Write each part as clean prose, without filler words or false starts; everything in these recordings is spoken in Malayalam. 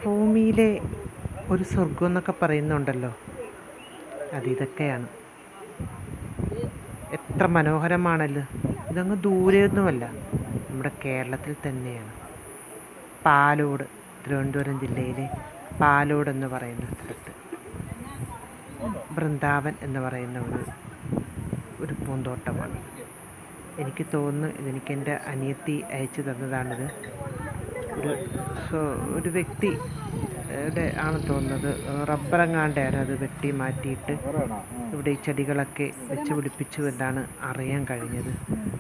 ഭൂമിയിലെ ഒരു സ്വർഗം എന്നൊക്കെ പറയുന്നുണ്ടല്ലോ, അതിതൊക്കെയാണ്. എത്ര മനോഹരമാണല്ലോ. ഇതങ്ങ് ദൂരെയൊന്നുമല്ല, നമ്മുടെ കേരളത്തിൽ തന്നെയാണ്. പാലോട്, തിരുവനന്തപുരം ജില്ലയിലെ പാലോട് എന്ന് പറയുന്ന സ്ഥലത്ത് വൃന്ദാവൻ എന്ന് പറയുന്ന ഒരു പൂന്തോട്ടമാണ്. എനിക്ക് തോന്നുന്നു ഇതെനിക്ക് എൻ്റെ അനിയത്തി അയച്ചു തന്നതാണിത്. ഒരു വ്യക്തിയുടെ ആണ് തോന്നുന്നത്. റബ്ബറങ്ങാണ്ടാണ് അത് വെട്ടി മാറ്റിയിട്ട് ഇവിടെ ഈ ചെടികളൊക്കെ വെച്ച് പിടിപ്പിച്ചു എന്നാണ് അറിയാൻ കഴിഞ്ഞത്.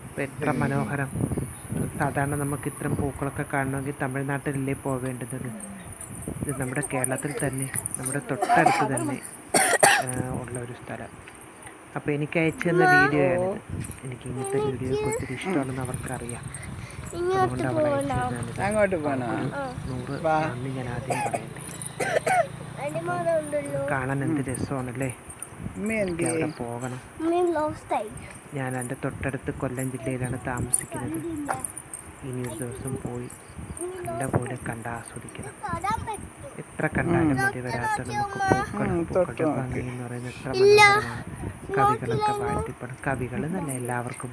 അപ്പോൾ എത്ര മനോഹരം. സാധാരണ നമുക്ക് ഇത്തരം പൂക്കളൊക്കെ കാണണമെങ്കിൽ തമിഴ്നാട്ടിലല്ലേ പോവേണ്ടത്. ഇത് നമ്മുടെ കേരളത്തിൽ തന്നെ, നമ്മുടെ തൊട്ടടുത്ത് തന്നെ ഉള്ള ഒരു സ്ഥലം. അപ്പോൾ എനിക്ക് അയച്ചു തന്ന വീഡിയോ ആണിത്. എനിക്ക് ഇങ്ങനത്തെ വീഡിയോയൊക്കെ ഒത്തിരി ഇഷ്ടമാണെന്ന് അവർക്കറിയാം. അതുകൊണ്ട് അവൾ അയച്ചു തന്നത്. 100 നന്ദി ഞാൻ ആദ്യം പറയട്ടെ. കാണാൻ എന്ത് രസമാണല്ലേ. എനിക്ക് അവിടെ പോകണം. ഞാൻ എൻ്റെ തൊട്ടടുത്ത് കൊല്ലം ജില്ലയിലാണ് താമസിക്കുന്നത്. ഇനി ഒരു ദിവസം പോയി നല്ലപോലെ കണ്ടാസ്വദിക്കണം. എത്ര കണ്ടാലും മതി വരാത്ത നമുക്ക് പൂക്കളുടെ ഭംഗി എന്ന് പറയുന്നത് എത്ര മനോഹരമാണ്. കവികളൊക്കെ വാഴ്ത്തിപ്പണം. കവികൾ എന്നല്ല, എല്ലാവർക്കും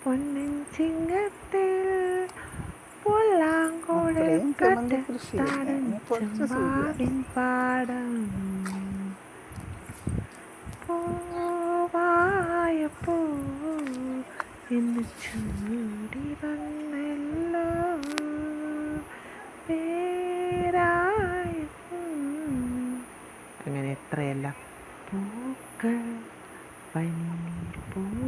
പൊന്നിൻ ചിങ്ങത്തിൽ പാടം പൂവായപ്പൂ എന്ന് ചൂടി വന്നല്ലോ പേരായ. അങ്ങനെ എത്രയല്ല പൂക്കൾ പൂ